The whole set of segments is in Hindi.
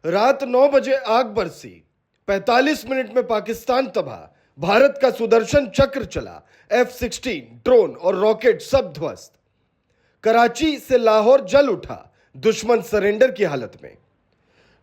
रात 9 बजे आग बरसी, 45 मिनट में पाकिस्तान तबाह, भारत का सुदर्शन चक्र चला, F-16 ड्रोन और रॉकेट सब ध्वस्त। कराची से लाहौर जल उठा, दुश्मन सरेंडर की हालत में।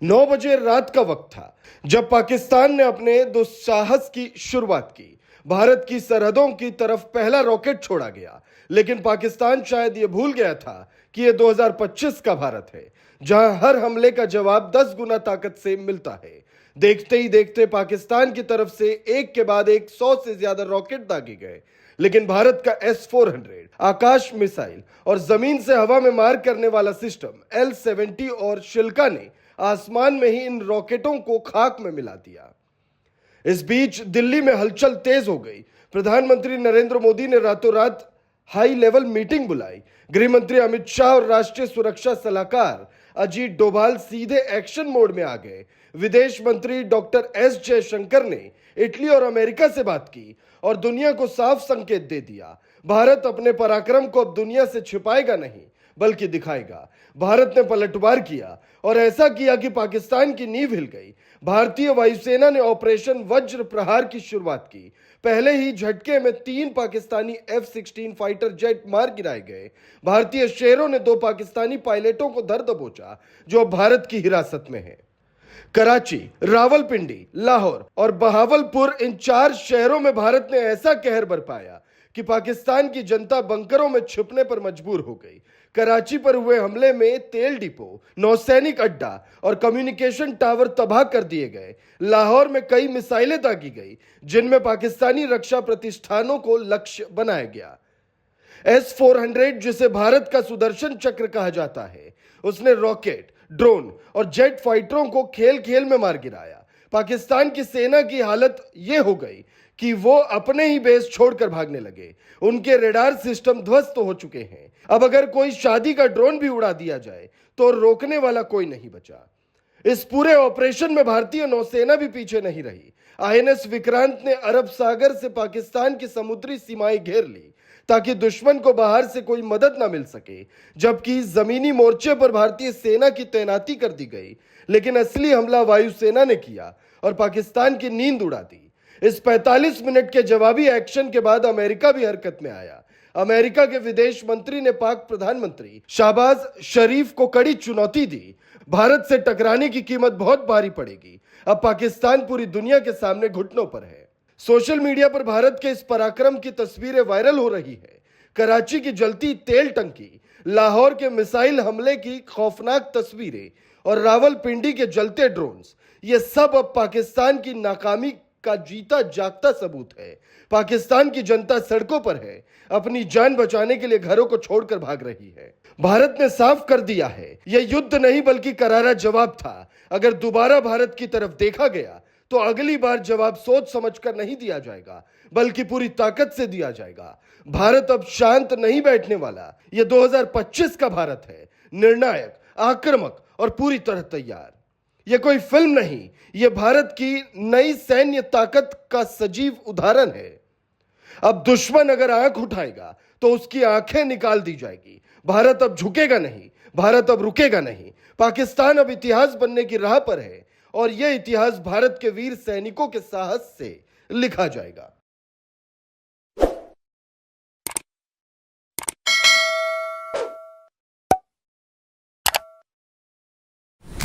9 बजे रात का वक्त था जब पाकिस्तान ने अपने दुस्साहस की शुरुआत की। भारत की सरहदों की तरफ पहला रॉकेट छोड़ा गया, लेकिन पाकिस्तान शायद यह भूल गया था कि यह 2025 का भारत है, जहां हर हमले का जवाब 10 गुना ताकत से मिलता है। देखते ही देखते पाकिस्तान की तरफ से एक के बाद एक 100 से ज्यादा रॉकेट दागे गए, लेकिन भारत का S-400 आकाश मिसाइल और जमीन से हवा में मार करने वाला सिस्टम L-70 और शिल्का ने आसमान में ही इन रॉकेटों को खाक में मिला दिया। इस बीच दिल्ली में हलचल तेज हो गई। प्रधानमंत्री नरेंद्र मोदी ने रातों रात हाई लेवल मीटिंग बुलाई। गृह मंत्री अमित शाह और राष्ट्रीय सुरक्षा सलाहकार अजीत डोभाल सीधे एक्शन मोड में आ गए। विदेश मंत्री डॉक्टर एस जयशंकर ने इटली और अमेरिका से बात की और दुनिया को साफ संकेत दे दिया, भारत अपने पराक्रम को अब दुनिया से छिपाएगा नहीं बल्कि दिखाएगा। भारत ने पलटवार किया और ऐसा किया कि पाकिस्तान की नींव हिल गई। भारतीय वायुसेना ने ऑपरेशन वज्र प्रहार की शुरुआत की। पहले ही झटके में 3 पाकिस्तानी F-16 फाइटर जेट मार गिराए गए। भारतीय शेरों ने 2 पाकिस्तानी पायलटों को धर दबोचा, जो अब भारत की हिरासत में है। कराची, रावलपिंडी, लाहौर और बहावलपुर, इन 4 शहरों में भारत ने ऐसा कहर बरपाया कि पाकिस्तान की जनता बंकरों में छिपने पर मजबूर हो गई। कराची पर हुए हमले में तेल डिपो, नौसैनिक अड्डा और कम्युनिकेशन टावर तबाह कर दिए गए। लाहौर में कई मिसाइलें दागी गई, जिनमें पाकिस्तानी रक्षा प्रतिष्ठानों को लक्ष्य बनाया गया। S-400, जिसे भारत का सुदर्शन चक्र कहा जाता है, उसने रॉकेट, ड्रोन और जेट फाइटरों को खेल खेल में मार गिराया। पाकिस्तान की सेना की हालत यह हो गई कि वो अपने ही बेस छोड़कर भागने लगे। उनके रेडार सिस्टम ध्वस्त हो चुके हैं। अब अगर कोई शादी का ड्रोन भी उड़ा दिया जाए तो रोकने वाला कोई नहीं बचा। इस पूरे ऑपरेशन में भारतीय नौसेना भी पीछे नहीं रही। INS विक्रांत ने अरब सागर से पाकिस्तान की समुद्री सीमाएं घेर ली ताकि दुश्मन को बाहर से कोई मदद ना मिल सके, जबकि जमीनी मोर्चे पर भारतीय सेना की तैनाती कर दी गई। लेकिन असली हमला वायुसेना ने किया और पाकिस्तान की नींद उड़ा दी। इस 45 मिनट के जवाबी एक्शन के बाद अमेरिका भी हरकत में आया। अमेरिका के विदेश मंत्री ने पाक प्रधानमंत्री शहबाज शरीफ को कड़ी चुनौती दी। भारत से टकराने की कीमत बहुत भारी पड़ेगी। अब पाकिस्तान पूरी दुनिया के सामने घुटनों पर है। सोशल मीडिया पर भारत के इस पराक्रम की तस्वीरें वायरल हो रही है। कराची की जलती तेल टंकी, लाहौर के मिसाइल हमले की खौफनाक तस्वीरें और रावलपिंडी के जलते ड्रोन्स, ये सब अब पाकिस्तान की नाकामी का जीता जागता सबूत है। पाकिस्तान की जनता सड़कों पर है, अपनी जान बचाने के लिए घरों को छोड़कर भाग रही है। भारत ने साफ कर दिया है, यह युद्ध नहीं बल्कि करारा जवाब था। अगर दोबारा भारत की तरफ देखा गया तो अगली बार जवाब सोच समझकर नहीं दिया जाएगा बल्कि पूरी ताकत से दिया जाएगा। भारत अब शांत नहीं बैठने वाला। यह 2025 का भारत है, निर्णायक, आक्रामक और पूरी तरह तैयार। यह कोई फिल्म नहीं, यह भारत की नई सैन्य ताकत का सजीव उदाहरण है। अब दुश्मन अगर आंख उठाएगा तो उसकी आंखें निकाल दी जाएगी। भारत अब झुकेगा नहीं, भारत अब रुकेगा नहीं। पाकिस्तान अब इतिहास बनने की राह पर है और यह इतिहास भारत के वीर सैनिकों के साहस से लिखा जाएगा।